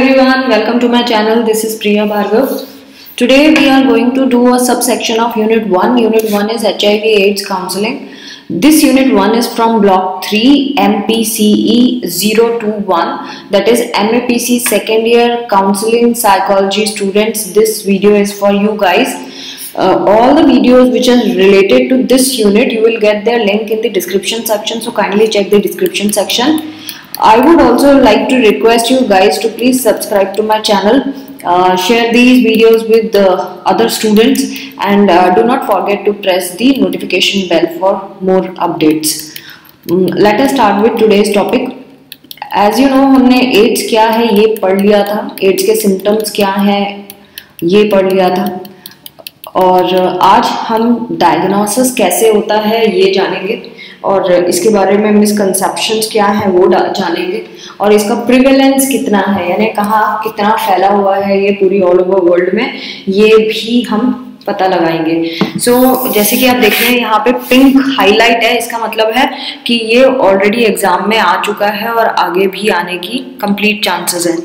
Everyone, welcome to my channel. This is Priya Bhargav. Today we are going to do a subsection of Unit 1. Unit 1 is HIV/AIDS counseling. This Unit 1 is from Block 3 MPCE 021, that is MAPC second year counseling psychology students. This video is for you guys. All the videos which are related to this unit, you will get their link in the description section, so kindly check the description section. I would also like to request you guys to please subscribe to my channel, share these videos with the other students, and do not forget to press the notification bell for more updates. Let us start with today's topic. As you know, हमने ads क्या है ये पढ़ लिया था, ads के symptoms क्या हैं ये पढ़ लिया था, और आज हम डायग्नोसिस कैसे होता है ये जानेंगे और इसके बारे में मिसकंसेप्शंस क्या है वो जानेंगे, और इसका प्रिवेलेंस कितना है, यानी कहाँ कितना फैला हुआ है ये पूरी ऑल ओवर वर्ल्ड में, ये भी हम पता लगाएंगे। जैसे कि आप देख रहे हैं यहाँ पे पिंक हाईलाइट है, इसका मतलब है कि ये ऑलरेडी एग्जाम में आ चुका है और आगे भी आने की कंप्लीट चांसेस हैं।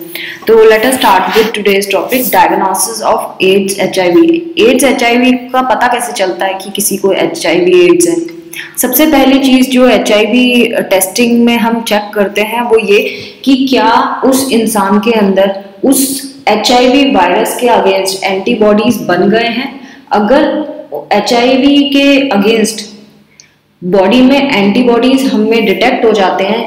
तो let us start with today's topic, diagnosis of AIDS HIV। AIDS HIV का पता कैसे चलता है कि किसी को HIV एड्स है? सबसे पहली चीज जो HIV टेस्टिंग में हम चेक करते हैं वो ये कि क्या उस इंसान के अंदर उस HIV वायरस के अगेंस्ट एंटीबॉडीज बन गए हैं। अगर HIV के अगेंस्ट बॉडी में एंटीबॉडीज हमें डिटेक्ट हो जाते हैं,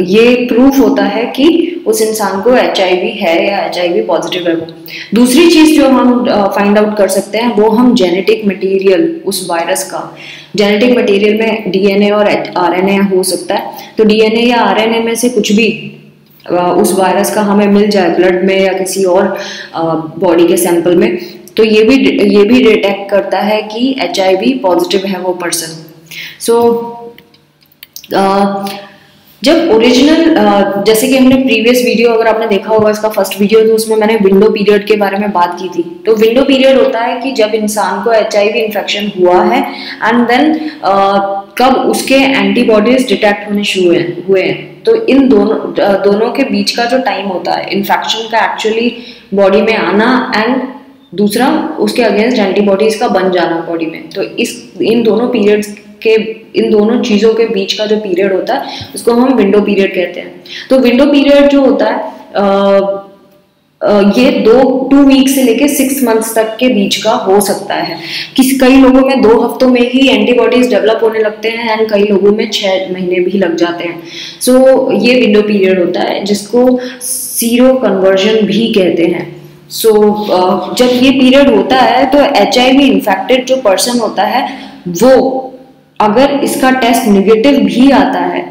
ये प्रूफ होता है कि उस इंसान को HIV है या HIV पॉजिटिव है वो। दूसरी चीज जो हम फाइंड आउट कर सकते हैं वो हम जेनेटिक मटेरियल, उस वायरस का जेनेटिक मटेरियल में DNA और RNA हो सकता है। तो DNA या RNA में से कुछ भी उस वायरस का हमें मिल जाए ब्लड में या किसी और बॉडी के सैंपल में, तो ये भी डिटेक्ट करता है कि HIV पॉजिटिव है वो पर्सन। जब ओरिजिनल, जैसे कि हमने प्रीवियस वीडियो अगर आपने देखा होगा, इसका फर्स्ट वीडियो, तो उसमें मैंने विंडो पीरियड के बारे में बात की थी। तो विंडो पीरियड होता है कि जब इंसान को HIV इन्फेक्शन हुआ है एंड देन कब उसके एंटीबॉडीज डिटेक्ट होने शुरू हुए हैं। तो इन दोनों के बीच का जो टाइम होता है इन्फेक्शन का एक्चुअली बॉडी में आना एंड दूसरा उसके अगेंस्ट एंटीबॉडीज का बन जाना बॉडी में, तो इन दोनों चीज़ों के बीच का जो पीरियड होता है उसको हम विंडो पीरियड कहते हैं। तो विंडो पीरियड जो होता है ये 2 वीक से लेके 6 मंथ्स तक के बीच का हो सकता है। कई लोगों में 2 हफ्तों में ही एंटीबॉडीज डेवलप होने लगते हैं एंड कई लोगों में 6 महीने भी लग जाते हैं। ये विंडो पीरियड होता है जिसको सीरो कन्वर्जन भी कहते हैं। जब ये पीरियड होता है तो HIV इन्फेक्टेड जो पर्सन होता है वो अगर इसका टेस्ट निगेटिव भी आता है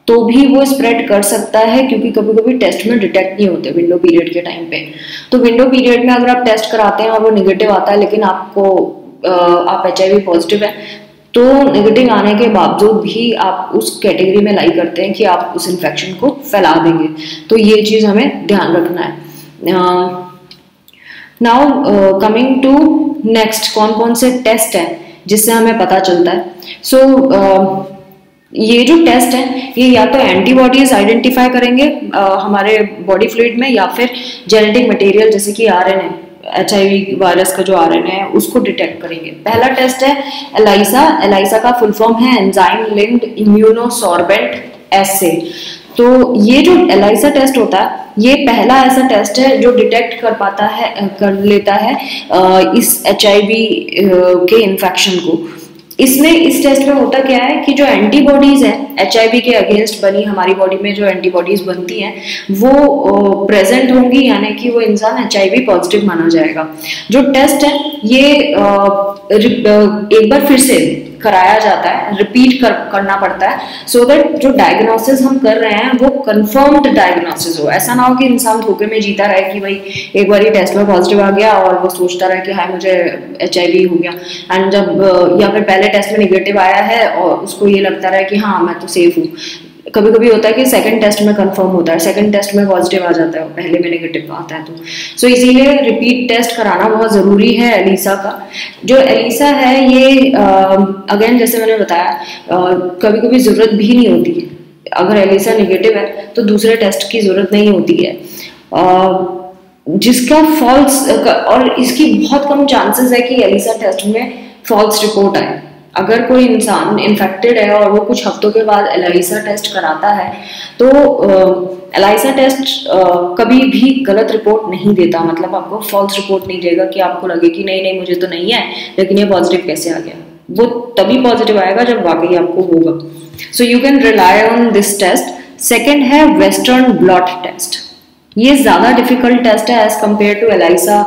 तो भी वो स्प्रेड कर सकता है, क्योंकि कभी कभी टेस्ट में डिटेक्ट नहीं होते विंडो पीरियड के टाइम पे। तो विंडो पीरियड में अगर आप टेस्ट कराते हैं और वो निगेटिव आता है लेकिन आप HIV पॉजिटिव है, तो नेगेटिव आने के बावजूद भी आप उस कैटेगरी में लाई करते हैं कि आप उस इन्फेक्शन को फैला देंगे। तो ये चीज़ हमें ध्यान रखना है। नाउ कमिंग टू नेक्स्ट, कौन कौन से टेस्ट हैं जिससे हमें पता चलता है। ये जो टेस्ट है ये या तो एंटीबॉडीज आइडेंटिफाई करेंगे हमारे बॉडी फ्लूइड में, या फिर जेनेटिक मटेरियल जैसे कि RNA, HIV वायरस का जो RNA है उसको डिटेक्ट करेंगे। पहला टेस्ट है ELISA। ELISA का फुल फॉर्म है एंजाइम लिंक्ड इम्यूनोसॉर्बेंट एसे। तो ये जो ELISA टेस्ट होता है ये पहला ऐसा टेस्ट है जो डिटेक्ट कर लेता है इस HIV के इन्फेक्शन को। इस टेस्ट में होता क्या है कि जो एंटीबॉडीज हैं HIV के अगेंस्ट बनी हमारी बॉडी में जो एंटीबॉडीज बनती हैं वो प्रेजेंट होंगी, यानी कि वो इंसान HIV पॉजिटिव माना जाएगा। जो टेस्ट है ये एक बार फिर से कराया जाता है, रिपीट करना पड़ता है, सो दैट जो डायग्नोसिस हम कर रहे हैं वो कंफर्म्ड डायग्नोसिस हो। ऐसा ना हो कि इंसान धोखे में जीता रहे कि भाई एक बार ही टेस्ट में पॉजिटिव आ गया और वो सोचता रहे कि हाय मुझे HIV हो गया, एंड जब या फिर पहले टेस्ट में निगेटिव आया है और उसको ये लगता रहे कि हाँ मैं तो सेफ हूँ। कभी कभी होता है कि सेकंड टेस्ट में कंफर्म होता है, सेकंड टेस्ट में पॉजिटिव आ जाता है, पहले में नेगेटिव आता है। तो इसीलिए रिपीट टेस्ट कराना बहुत ज़रूरी है ELISA का। जो ELISA है ये अगेन जैसे मैंने बताया कभी कभी ज़रूरत भी नहीं होती है अगर एलिसा नेगेटिव है तो दूसरे टेस्ट की जरूरत नहीं होती है। जिसका फॉल्स, और इसकी बहुत कम चांसेस है कि एलिसा टेस्ट में फॉल्स रिपोर्ट आए। अगर कोई इंसान इन्फेक्टेड है और वो कुछ हफ्तों के बाद एलिसा टेस्ट कराता है तो एलिसा टेस्ट कभी भी गलत रिपोर्ट नहीं देता, मतलब आपको फॉल्स रिपोर्ट नहीं देगा कि आपको लगे कि नहीं नहीं मुझे तो नहीं है लेकिन ये पॉजिटिव कैसे आ गया। वो तभी पॉजिटिव आएगा जब वाकई आपको होगा। So you can rely on this test. Second है वेस्टर्न ब्लॉट टेस्ट। ये ज़्यादा डिफिकल्ट टेस्ट है एज कम्पेयर टू एलिसा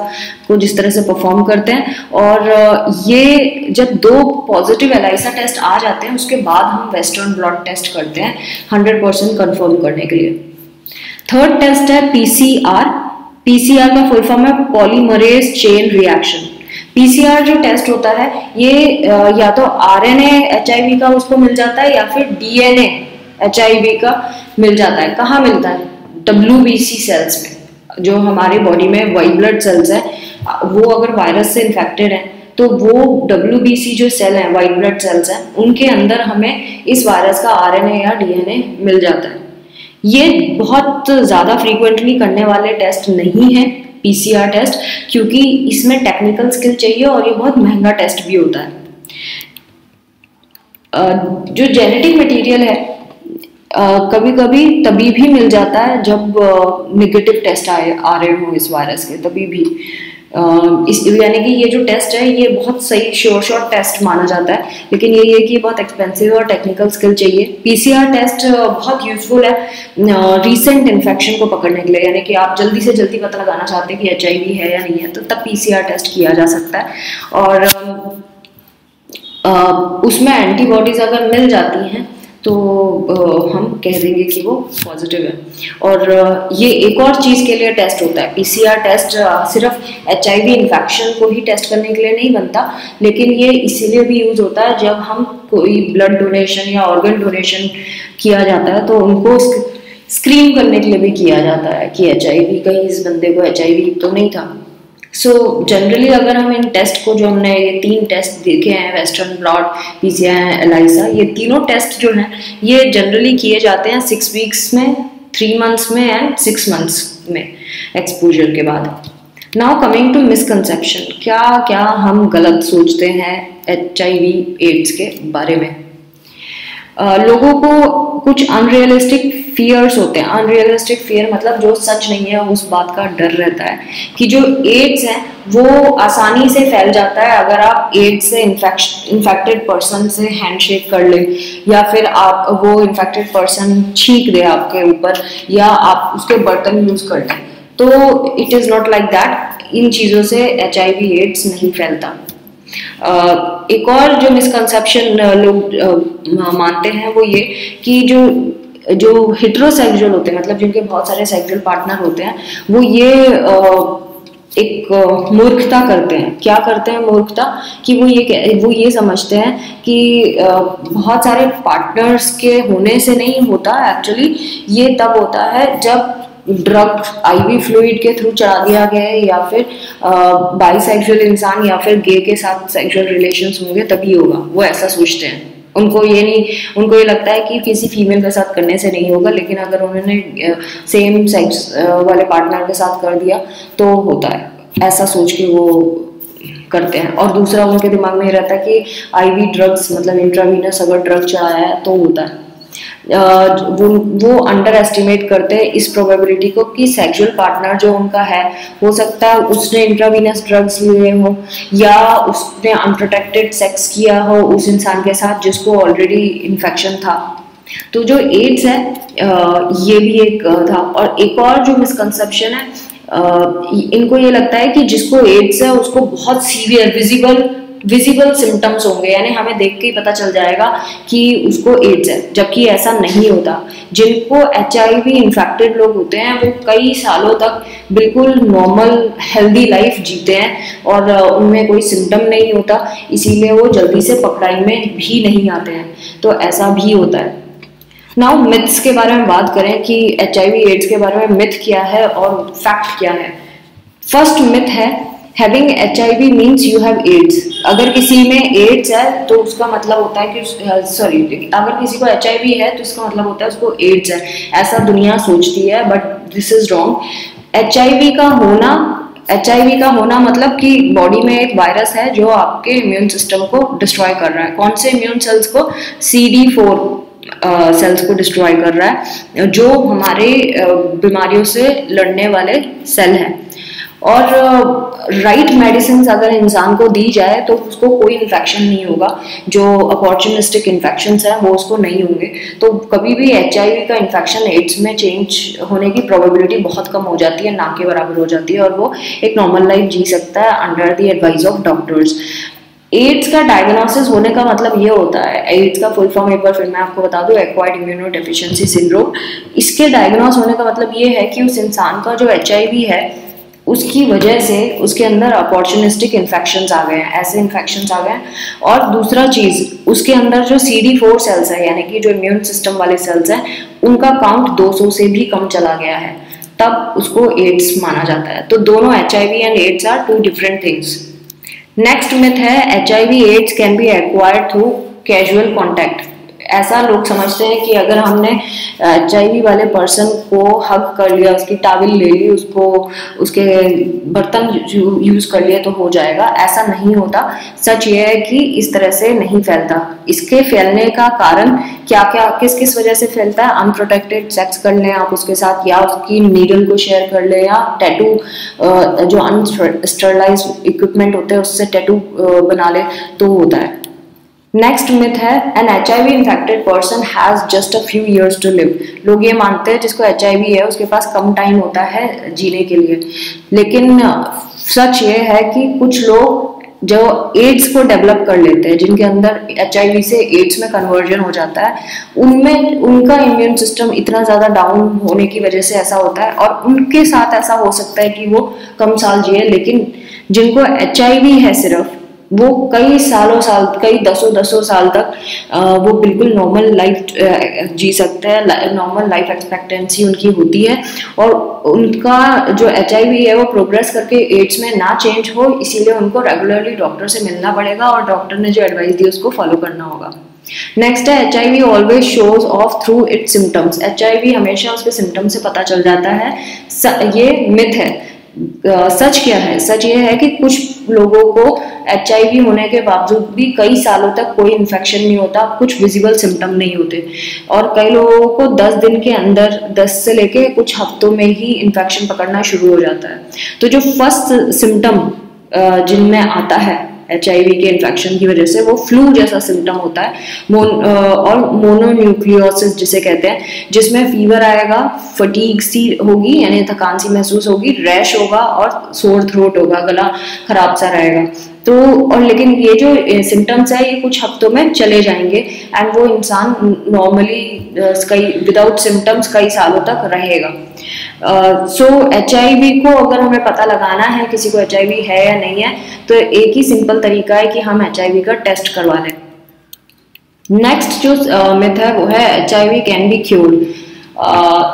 को जिस तरह से परफॉर्म करते हैं, और ये जब 2 पॉजिटिव एलिसा टेस्ट आ जाते हैं उसके बाद हम वेस्टर्न ब्लॉट टेस्ट करते हैं 100% कंफर्म करने के लिए। थर्ड टेस्ट है पीसीआर। पीसीआर का फुल फॉर्म है पॉलीमरेज चेन रिएक्शन। पीसीआर जो टेस्ट होता है ये या तो आरएनए एचआईवी का उसको मिल जाता है या फिर डीएनए एचआईवी का मिल जाता है। कहाँ मिलता है? WBC सेल्स में। जो हमारे बॉडी में वाइट ब्लड सेल्स है वो अगर वायरस से इन्फेक्टेड है तो वो WBC जो सेल है, वाइट ब्लड सेल्स हैं, उनके अंदर हमें इस वायरस का आरएनए या डीएनए मिल जाता है। ये बहुत ज़्यादा फ्रीक्वेंटली करने वाले टेस्ट नहीं है पीसीआर टेस्ट, क्योंकि इसमें टेक्निकल स्किल चाहिए और ये बहुत महंगा टेस्ट भी होता है। जो जेनेटिक मटेरियल है कभी कभी तभी भी मिल जाता है जब नेगेटिव टेस्ट आ रहे हो इस वायरस के, तभी भी यानी कि ये जो टेस्ट है ये बहुत सही श्योर टेस्ट माना जाता है, लेकिन ये कि बहुत एक्सपेंसिव और टेक्निकल स्किल चाहिए। पीसीआर टेस्ट बहुत यूजफुल है रीसेंट इन्फेक्शन को पकड़ने के लिए, यानी कि आप जल्दी से जल्दी पता लगाना चाहते हैं कि एचआईवी है या नहीं है, तो तब पीसीआर टेस्ट किया जा सकता है। और उसमें एंटीबॉडीज अगर मिल जाती हैं तो हम कह देंगे कि वो पॉजिटिव है। और ये एक और चीज़ के लिए टेस्ट होता है। पीसीआर टेस्ट सिर्फ एचआईवी इन्फेक्शन को ही टेस्ट करने के लिए नहीं बनता, लेकिन ये इसीलिए भी यूज होता है जब हम कोई ब्लड डोनेशन या ऑर्गन डोनेशन किया जाता है तो उनको स्क्रीन करने के लिए भी किया जाता है कि एचआईवी, कहीं इस बंदे को एचआईवी तो नहीं था। सो जनरली अगर हम इन टेस्ट को, जो हमने ये 3 टेस्ट देखे हैं, वेस्टर्न ब्लॉट, पीसीआर, एलिसा, ये तीनों टेस्ट जो हैं ये जनरली किए जाते हैं 6 वीक्स में, 3 मंथ्स में एंड 6 मंथ्स में एक्सपोजर के बाद। नाउ कमिंग टू मिसकंसेप्शन, क्या क्या हम गलत सोचते हैं एचआईवी एड्स के बारे में। लोगों को कुछ अनरियलिस्टिक फियर्स होते हैं। अनरियलिस्टिक फियर मतलब जो सच नहीं है उस बात का डर रहता है कि जो एड्स है वो आसानी से फैल जाता है अगर आप एड्स से इन्फेक्टेड पर्सन से हैंडशेक कर ले, या फिर आप वो इन्फेक्टेड पर्सन छींक दे आपके ऊपर, या आप उसके बर्तन यूज कर लें। तो it is not like that. इन चीज़ों से एचआईवी एड्स नहीं फैलता। एक और जो मिसकंसेप्शन लोग मानते हैं वो ये कि जो हेटेरोसेक्सुअल होते हैं, मतलब जिनके बहुत सारे सेक्सुअल पार्टनर होते हैं, वो ये एक मूर्खता करते हैं। क्या करते हैं मूर्खता? कि वो ये समझते हैं कि बहुत सारे पार्टनर्स के होने से नहीं होता, एक्चुअली ये तब होता है जब ड्रग आईवी फ्लूइड के थ्रू चढ़ा दिया गया है, या फिर बाइसेक्सुअल इंसान या फिर गे के साथ सेक्सुअल रिलेशंस होंगे तभी होगा। वो ऐसा सोचते हैं। उनको ये लगता है कि किसी फीमेल के साथ करने से नहीं होगा, लेकिन अगर उन्होंने सेम सेक्स वाले पार्टनर के साथ कर दिया तो होता है। ऐसा सोच के वो करते हैं। और दूसरा उनके दिमाग में रहता है कि आईवी ड्रग्स मतलब इंट्रावीनस अगर ड्रग चढ़ाया है तो होता है। वो अंडर एस्टिमेट करते हैं इस प्रोबेबिलिटी को कि सेक्सुअल पार्टनर जो उनका है, हो सकता है उसने इंट्रावीनस ड्रग्स लिए हो या उसने अनप्रोटेक्टेड सेक्स किया हो उस इंसान के साथ जिसको ऑलरेडी इन्फेक्शन था। तो जो एड्स है ये भी एक था। और एक और जो मिसकंसेप्शन है, इनको ये लगता है कि जिसको एड्स है उसको बहुत सीवियर विजिबल सिम्टम्स होंगे, यानी हमें देख के ही पता चल जाएगा कि उसको एड्स है, जबकि ऐसा नहीं होता। जिनको एचआईवी इन्फेक्टेड लोग होते हैं वो कई सालों तक बिल्कुल नॉर्मल हेल्दी लाइफ जीते हैं और उनमें कोई सिम्टम नहीं होता, इसीलिए वो जल्दी से पकड़ाई में भी नहीं आते हैं। तो ऐसा भी होता है। नाउ मिथ्स के बारे में बात करें कि एचआईवी एड्स के बारे में मिथ क्या है और फैक्ट क्या है। फर्स्ट मिथ है having HIV means you have AIDS. अगर किसी में एड्स है तो उसका मतलब होता है कि सॉरी, अगर किसी को HIV है तो उसका मतलब होता है उसको एड्स है, ऐसा दुनिया सोचती है, but this is wrong. HIV का होना मतलब कि बॉडी में एक वायरस है जो आपके इम्यून सिस्टम को डिस्ट्रॉय कर रहा है। कौन से इम्यून सेल्स को? CD4 सेल्स को डिस्ट्रॉय कर रहा है, जो हमारे बीमारियों से लड़ने वाले सेल हैं। और राइट मेडिसिन अगर इंसान को दी जाए तो उसको कोई इन्फेक्शन नहीं होगा, जो अपॉर्चुनिस्टिक इन्फेक्शंस हैं वो उसको नहीं होंगे। तो कभी भी HIV का इन्फेक्शन एड्स में चेंज होने की प्रोबेबिलिटी बहुत कम हो जाती है, ना के बराबर हो जाती है, और वो एक नॉर्मल लाइफ जी सकता है under the advice of doctors. AIDS का डायग्नोसिस होने का मतलब ये होता है, एड्स का फुल फॉर्म एक बार फिर मैं आपको बता दूं, एक्वायर्ड इम्यूनोडेफिशिएंसी सिंड्रोम। इसके डायग्नोस होने का मतलब ये है कि उस इंसान का जो HIV है उसकी वजह से उसके अंदर अपॉर्चुनिस्टिक इन्फेक्शंस आ गए हैं, ऐसे इन्फेक्शंस आ गए हैं। और दूसरा चीज़, उसके अंदर जो CD4 सेल्स है, यानी कि जो इम्यून सिस्टम वाले सेल्स हैं, उनका काउंट 200 से भी कम चला गया है, तब उसको एड्स माना जाता है। तो दोनों HIV and AIDS are two different things. Next myth है HIV AIDS can be acquired through casual contact. ऐसा लोग समझते हैं कि अगर हमने HIV वाले पर्सन को हग कर लिया, उसकी टावल ले ली, उसको उसके बर्तन यूज कर लिए तो हो जाएगा। ऐसा नहीं होता। सच ये है कि इस तरह से नहीं फैलता। इसके फैलने का कारण क्या क्या, किस किस वजह से फैलता है? अनप्रोटेक्टेड सेक्स कर लें आप उसके साथ, या उसकी नीडल को शेयर कर लें, या टैटू, जो अनस्टरलाइज इक्विपमेंट होते हैं उससे टैटू बना ले, तो होता है। नेक्स्ट मिथ है an HIV infected person has just a few years to live. लोग ये मानते हैं जिसको HIV है उसके पास कम टाइम होता है जीने के लिए, लेकिन सच ये है कि कुछ लोग जो एड्स को डेवलप कर लेते हैं, जिनके अंदर HIV से एड्स में कन्वर्जन हो जाता है, उनमें उनका इम्यून सिस्टम इतना ज़्यादा डाउन होने की वजह से ऐसा होता है, और उनके साथ ऐसा हो सकता है कि वो कम साल जिए। लेकिन जिनको HIV है सिर्फ, वो कई दसों साल तक वो बिल्कुल नॉर्मल लाइफ जी सकते हैं, नॉर्मल लाइफ एक्सपेक्टेंसी उनकी होती है, और उनका जो HIV है वो प्रोग्रेस करके एड्स में ना चेंज हो, इसीलिए उनको रेगुलरली डॉक्टर से मिलना पड़ेगा और डॉक्टर ने जो एडवाइस दी उसको फॉलो करना होगा। नेक्स्ट है HIV always shows of through it's symptoms. HIV हमेशा उसके सिम्टम से पता चल जाता है। ये मिथ है। सच क्या है? सच ये है कि कुछ लोगों को HIV होने के बावजूद भी कई सालों तक कोई इन्फेक्शन नहीं होता, कुछ विजिबल सिम्टम नहीं होते, और कई लोगों को 10 दिन के अंदर, 10 से लेके कुछ हफ्तों में ही इन्फेक्शन पकड़ना शुरू हो जाता है। तो जो फर्स्ट सिम्टम जिनमें आता है HIV के इन्फेक्शन की वजह से, वो फ्लू जैसा सिम्टम होता है, और मोनोन्यूक्लियोसिस जिसे कहते हैं, जिसमें फीवर आएगा, फटीग सी होगी यानी थकान सी महसूस होगी, रैश होगा और सोर थ्रोट होगा, गला खराब सा रहेगा। तो और लेकिन ये जो सिम्टम्स है ये कुछ हफ्तों में चले जाएंगे, एंड वो इंसान नॉर्मली कई विदाउट सिम्टम्स कई सालों तक रहेगा। सो HIV को अगर हमें पता लगाना है किसी को HIV है या नहीं है, तो एक ही सिंपल तरीका है कि हम HIV का टेस्ट करवा लें। नेक्स्ट जो मिथ है वो है HIV कैन बी क्योर्ड।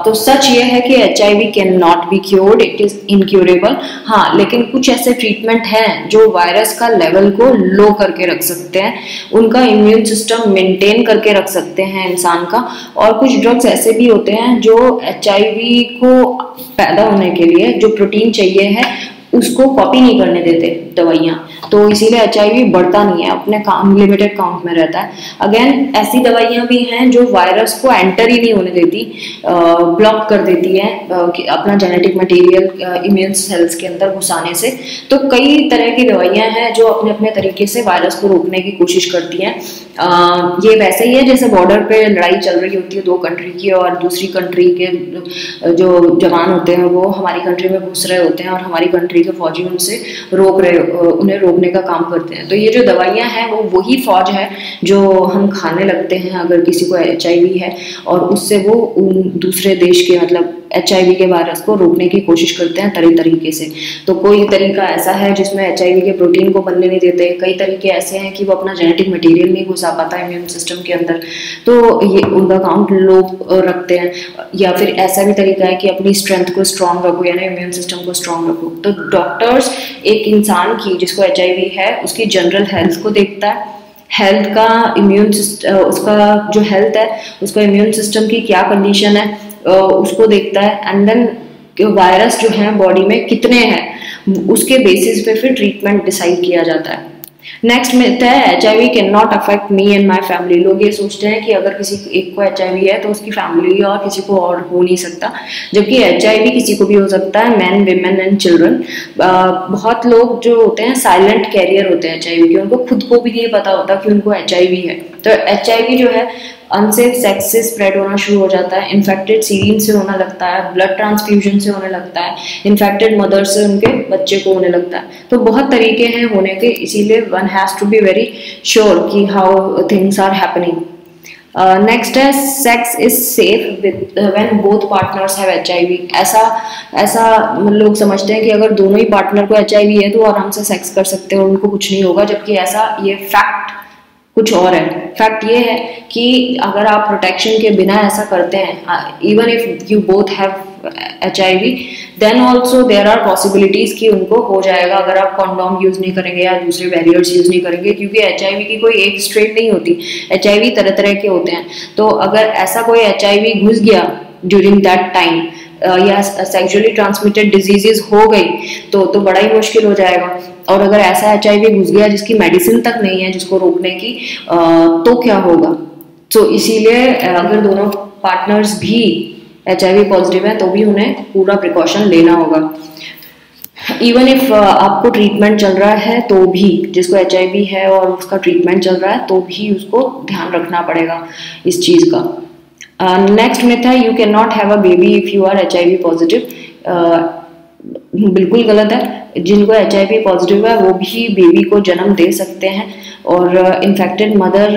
तो सच ये है कि HIV can not be cured, it is incurable. हाँ, लेकिन कुछ ऐसे ट्रीटमेंट हैं जो वायरस का लेवल को लो करके रख सकते हैं, उनका इम्यून सिस्टम मेंटेन करके रख सकते हैं इंसान का। और कुछ ड्रग्स ऐसे भी होते हैं जो HIV को पैदा होने के लिए जो प्रोटीन चाहिए है उसको कॉपी नहीं करने देते दवाइयाँ, तो इसीलिए HIV बढ़ता नहीं है, अपने लिमिटेड काउंट में रहता है। अगेन ऐसी दवाइयाँ भी हैं जो वायरस को एंटर ही नहीं होने देती, ब्लॉक कर देती है अपना जेनेटिक मटेरियल इम्यून सेल्स के अंदर घुसाने से। तो कई तरह की दवाइयाँ हैं जो अपने अपने तरीके से वायरस को रोकने की कोशिश करती हैं। ये वैसे ही है जैसे बॉर्डर पे लड़ाई चल रही होती है दो कंट्री की, और दूसरी कंट्री के जो जवान होते हैं वो हमारी कंट्री में घुस रहे होते हैं, और हमारी कंट्री के फौजी उनसे उन्हें रोकने का काम करते हैं। तो ये जो दवाइयाँ हैं वो वही फौज है जो हम खाने लगते हैं अगर किसी को HIV है, और उससे वो दूसरे देश के मतलब HIV के वायरस को रोकने की कोशिश करते हैं तरह तरीके से। तो कोई तरीका ऐसा है जिसमें HIV के प्रोटीन को बनने नहीं देते, कई तरीके ऐसे हैं कि वो अपना जेनेटिक मटेरियल नहीं घुसा पाता इम्यून सिस्टम के अंदर, तो ये उनका काउंट लो रखते हैं। या फिर ऐसा भी तरीका है कि अपनी स्ट्रेंथ को स्ट्रांग रखो, यानी इम्यून सिस्टम को स्ट्रांग रखो। तो डॉक्टर्स एक इंसान की जिसको HIV है उसकी जनरल हेल्थ को देखता है, हेल्थ का इम्यून सिस्टम, उसका जो हेल्थ है उसका इम्यून सिस्टम की क्या कंडीशन है उसको देखता है, एंड देन वायरस जो है बॉडी में कितने हैं उसके बेसिस पे फिर ट्रीटमेंट डिसाइड किया जाता है। नेक्स्ट मिथ है HIV can not affect me and my family. लोग ये सोचते हैं कि अगर किसी एक को HIV है तो उसकी फैमिली और किसी को और हो नहीं सकता, जबकि HIV किसी को भी हो सकता है, मैन, विमेन एंड चिल्ड्रन। बहुत लोग जो होते हैं साइलेंट कैरियर होते हैं HIV के, उनको खुद को भी नहीं पता होता कि उनको HIV है। तो HIV जो है अनसेफ सेक्स से स्प्रेड होना शुरू हो जाता है, इन्फेक्टेड सीरीन से होने लगता है, ब्लड ट्रांसफ्यूजन से होने लगता है, इन्फेक्टेड मदर से उनके बच्चे को होने लगता है। तो बहुत तरीके हैं होने के, इसीलिए one has to be very sure कि how things are happening. Next है sex is safe when both partners have HIV। ऐसा लोग समझते हैं कि अगर दोनों ही पार्टनर को HIV है तो आराम से सेक्स कर सकते हैं, उनको कुछ नहीं होगा, जबकि ऐसा ये फैक्ट कुछ और है। फैक्ट ये है कि अगर आप प्रोटेक्शन के बिना ऐसा करते हैं, even if you both have HIV, then also there are possibilities कि उनको हो जाएगा अगर आप कॉन्डोम यूज नहीं करेंगे या दूसरे बैरियर्स यूज नहीं करेंगे, क्योंकि HIV की कोई एक स्ट्रेन नहीं होती, HIV तरह तरह के होते हैं। तो अगर ऐसा कोई HIV घुस गया ड्यूरिंग दैट टाइम या सेक्सुअली ट्रांसमिटेड डिजीजेस हो गई तो बड़ा ही मुश्किल हो जाएगा। और अगर ऐसा HIV घुस गया जिसकी मेडिसिन तक नहीं है जिसको रोकने की, तो क्या होगा। तो इसीलिए अगर दोनों पार्टनर्स भी HIV पॉजिटिव है तो भी उन्हें पूरा प्रिकॉशन लेना होगा। इवन इफ आपको ट्रीटमेंट चल रहा है तो भी, जिसको HIV है और उसका ट्रीटमेंट चल रहा है तो भी उसको ध्यान रखना पड़ेगा इस चीज़ का। नेक्स्ट मिथ है you can not have a baby if you are HIV positive. बिल्कुल गलत है। जिनको HIV पॉजिटिव है वो भी बेबी को जन्म दे सकते हैं, और इन्फेक्टेड मदर,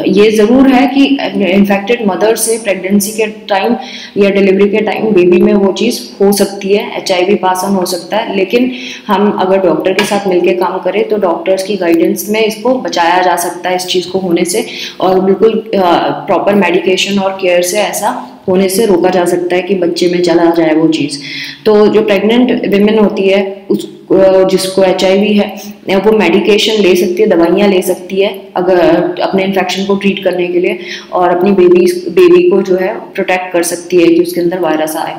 ये ज़रूर है कि इन्फेक्टेड मदर से प्रेगनेंसी के टाइम या डिलीवरी के टाइम बेबी में वो चीज़ हो सकती है, HIV पास ऑन हो सकता है। लेकिन हम अगर डॉक्टर के साथ मिलकर काम करें तो डॉक्टर्स की गाइडेंस में इसको बचाया जा सकता है इस चीज़ को होने से, और बिल्कुल प्रॉपर मेडिकेशन और केयर से ऐसा होने से रोका जा सकता है कि बच्चे में चला जाए वो चीज़। तो जो प्रेग्नेंट विमेन होती है उस जिसको HIV है वो मेडिकेशन ले सकती है, दवाइयाँ ले सकती है अगर अपने इन्फेक्शन को ट्रीट करने के लिए, और अपनी बेबी को जो है प्रोटेक्ट कर सकती है कि उसके अंदर वायरस आए।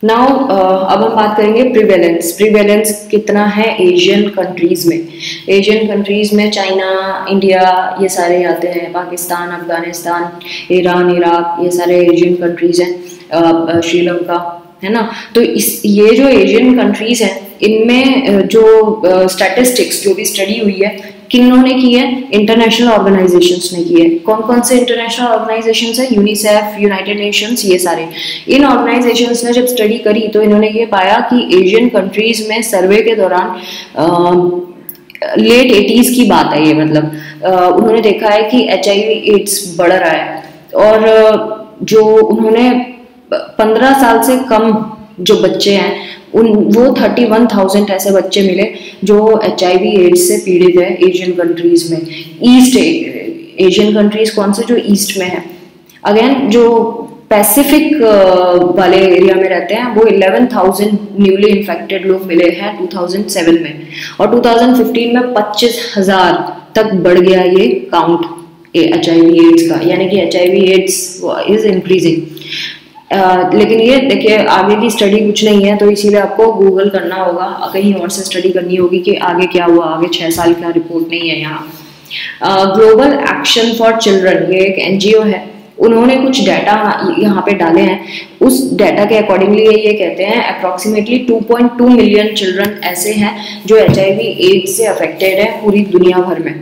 नाउ अब हम बात करेंगे प्रिवेलेंस कितना है एशियन कंट्रीज़ में। एशियन कंट्रीज़ में चाइना, इंडिया, ये सारे आते हैं, पाकिस्तान, अफगानिस्तान, ईरान, इराक, ये सारे एशियन कंट्रीज़ हैं, श्रीलंका, है ना। तो ये जो एशियन कंट्रीज़ हैं इनमें जो स्टैटिस्टिक्स जो भी स्टडी हुई है किन्होंने की है, इंटरनेशनल ऑर्गेनाइजेशंस ने की है। कौन कौन से इंटरनेशनल ऑर्गेनाइजेशंस है, यूनिसेफ, यूनाइटेड नेशंस, ये सारे। इन ऑर्गेनाइजेशंस ने जब स्टडी करी तो इन्होंने ये पाया कि एशियन कंट्रीज में सर्वे के दौरान लेट 80s की बात है ये, मतलब उन्होंने देखा है कि HIV एड्स बढ़ रहा है, और जो उन्होंने 15 साल से कम जो बच्चे हैं वो 31,000 ऐसे बच्चे मिले जो HIV एड्स से पीड़ित है एशियन कंट्रीज में। ईस्ट एशियन कंट्रीज कौन से, जो ईस्ट में है। अगेन जो पैसिफिक वाले एरिया में रहते हैं वो 11,000 न्यूली इन्फेक्टेड लोग मिले हैं 2007 में, और 2015 में 25,000 तक बढ़ गया ये काउंट HIV एड्स का, यानी कि HIV एड्स इज इंक्रीजिंग। लेकिन ये देखिए आगे की स्टडी कुछ नहीं है, तो इसीलिए आपको गूगल करना होगा, कहीं और से स्टडी करनी होगी कि आगे क्या हुआ, आगे 6 साल का रिपोर्ट नहीं है यहाँ। ग्लोबल एक्शन फॉर चिल्ड्रन, ये एक NGO है, उन्होंने कुछ डाटा यहाँ पे डाले हैं। उस डाटा के अकॉर्डिंगली ये कहते हैं अप्रॉक्सीमेटली 2.2 मिलियन चिल्ड्रन ऐसे हैं जो HIV एड्स से अफेक्टेड है पूरी दुनिया भर में।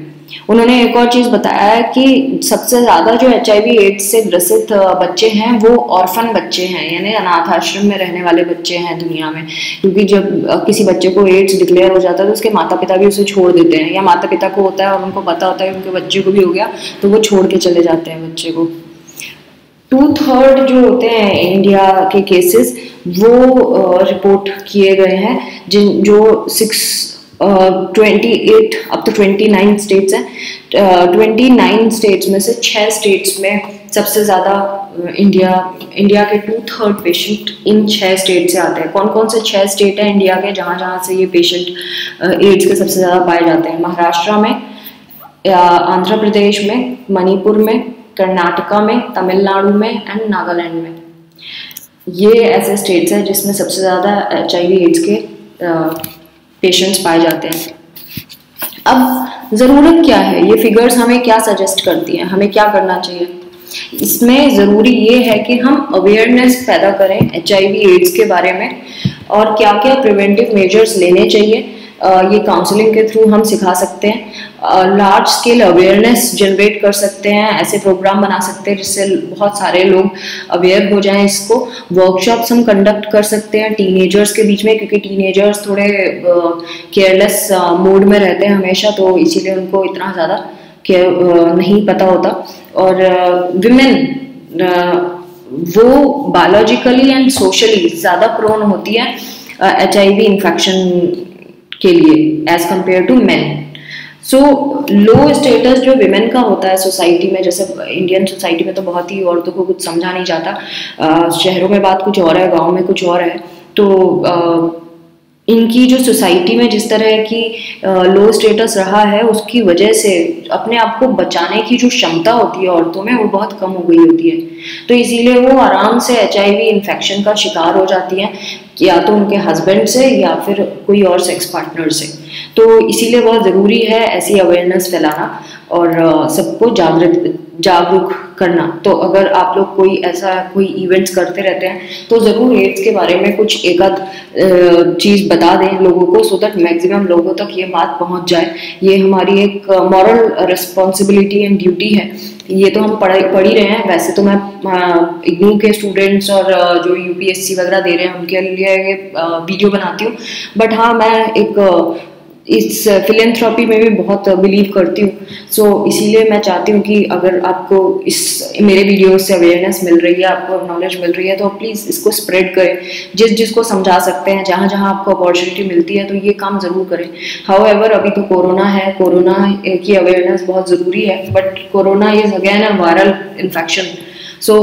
उन्होंने एक और चीज़ बताया है कि सबसे ज़्यादा जो HIV एड्स से ग्रसित बच्चे हैं वो ऑर्फन बच्चे हैं, यानी अनाथ आश्रम में रहने वाले बच्चे हैं दुनिया में। क्योंकि जब किसी बच्चे को एड्स डिक्लेयर हो जाता है तो उसके माता पिता भी उसे छोड़ देते हैं, या माता पिता को होता है और उनको पता होता है कि उनके बच्चे को भी हो गया तो वो छोड़ के चले जाते हैं बच्चे को। 2/3 जो होते हैं इंडिया के केसेस वो रिपोर्ट किए गए हैं, जिन जो 28 अब तो 29 स्टेट्स हैं, 29 स्टेट्स में से 6 स्टेट्स में सबसे ज़्यादा इंडिया के 2/3 पेशेंट इन 6 स्टेट से आते हैं। कौन कौन से 6 स्टेट हैं इंडिया के जहाँ जहाँ से ये पेशेंट एड्स के सबसे ज़्यादा पाए जाते हैं? महाराष्ट्र में, आंध्र प्रदेश में, मणिपुर में, कर्नाटका में, तमिलनाडु में एंड नागालैंड में। ये ऐसे स्टेट्स हैं जिसमें सबसे ज़्यादा HIV एड्स के पेशेंट्स पाए जाते हैं। अब ज़रूरत क्या है, ये फिगर्स हमें क्या सजेस्ट करती हैं, हमें क्या करना चाहिए? इसमें ज़रूरी ये है कि हम अवेयरनेस पैदा करें HIV एड्स के बारे में और क्या क्या प्रिवेंटिव मेजर्स लेने चाहिए। ये काउंसलिंग के थ्रू हम सिखा सकते हैं, लार्ज स्केल अवेयरनेस जनरेट कर सकते हैं, ऐसे प्रोग्राम बना सकते हैं जिससे बहुत सारे लोग अवेयर हो जाएं इसको। वर्कशॉप्स हम कंडक्ट कर सकते हैं टीनेजर्स के बीच में, क्योंकि टीनेजर्स थोड़े केयरलेस मूड में रहते हैं हमेशा, तो इसीलिए उनको इतना ज़्यादा नहीं पता होता। और विमेन वो बायोलॉजिकली एंड सोशली ज़्यादा प्रोन होती है HIV इन्फेक्शन के लिए as compare to men. So low status जो विमेन का होता है सोसाइटी में, जैसे इंडियन सोसाइटी में तो बहुत ही औरतों को कुछ समझा नहीं जाता, शहरों में बात कुछ और है, गाँव में कुछ और है। तो इनकी जो सोसाइटी में जिस तरह की लो स्टेटस रहा है, उसकी वजह से अपने आप को बचाने की जो क्षमता होती है औरतों में वो बहुत कम हो गई होती है। तो इसीलिए वो आराम से HIV इन्फेक्शन का शिकार हो जाती हैं, या तो उनके हस्बैंड से या फिर कोई और सेक्स पार्टनर से। तो इसीलिए बहुत ज़रूरी है ऐसी अवेयरनेस फैलाना और सबको जागरूक करना। तो अगर आप लोग कोई इवेंट्स करते रहते हैं तो ज़रूर एड्स के बारे में कुछ एक आध चीज़ बता दें लोगों को, सो दैट मैक्सिमम लोगों तक ये बात पहुंच जाए। ये हमारी एक मॉरल रिस्पॉन्सिबिलिटी एंड ड्यूटी है। ये तो हम पढ़ ही रहे हैं। वैसे तो मैं इग्नू के स्टूडेंट्स और जो UPSC वगैरह दे रहे हैं उनके लिए ये वीडियो बनाती हूँ, बट हाँ मैं एक इस फिलेंथ्रॉपी में भी बहुत बिलीव करती हूँ। सो इसीलिए मैं चाहती हूँ कि अगर आपको इस मेरे वीडियो से अवेयरनेस मिल रही है, आपको नॉलेज मिल रही है, तो प्लीज़ इसको स्प्रेड करें। जिसको समझा सकते हैं, जहाँ जहाँ आपको अपॉर्चुनिटी मिलती है तो ये काम ज़रूर करें। हाउएवर अभी तो कोरोना है, कोरोना की अवेयरनेस बहुत ज़रूरी है, but corona is again a viral infection. So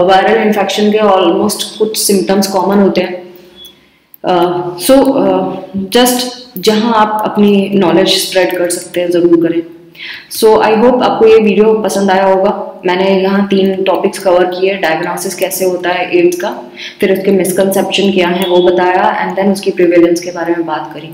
viral infection के ऑलमोस्ट कुछ सिम्टम्स कॉमन होते हैं। जस्ट जहां आप अपनी नॉलेज स्प्रेड कर सकते हैं ज़रूर करें। सो आई होप आपको ये वीडियो पसंद आया होगा। मैंने यहाँ 3 टॉपिक्स कवर किए। डायग्नोसिस कैसे होता है एड्स का, फिर उसके मिसकंसेप्शन क्या है वो बताया, एंड देन उसकी प्रिवेलेंस के बारे में बात करी।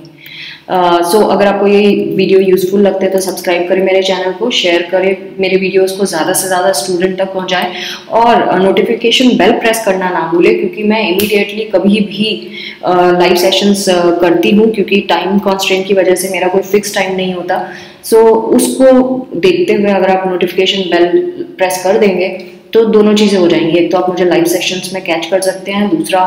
अगर आपको ये वीडियो यूजफुल लगते हैं तो सब्सक्राइब करें मेरे चैनल को, शेयर करें मेरे वीडियोस को, ज़्यादा से ज़्यादा स्टूडेंट तक पहुंचाएं, और नोटिफिकेशन बेल प्रेस करना ना भूलें, क्योंकि मैं इमीडिएटली कभी भी लाइव सेशंस करती हूँ, क्योंकि टाइम कॉन्स्ट्रेंट की वजह से मेरा कोई फिक्स टाइम नहीं होता। उसको देखते हुए अगर आप नोटिफिकेशन बेल प्रेस कर देंगे तो दोनों चीज़ें हो जाएंगी। एक तो आप मुझे लाइव सेशंस में कैच कर सकते हैं, दूसरा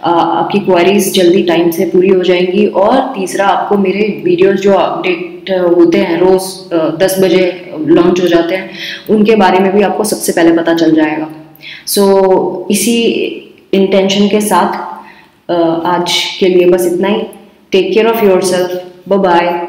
आपकी क्वेरीज जल्दी टाइम से पूरी हो जाएंगी, और तीसरा आपको मेरे वीडियोस जो अपडेट होते हैं रोज़ 10 बजे लॉन्च हो जाते हैं, उनके बारे में भी आपको सबसे पहले पता चल जाएगा। इसी इंटेंशन के साथ आज के लिए बस इतना ही। Take care of yourself, bye bye.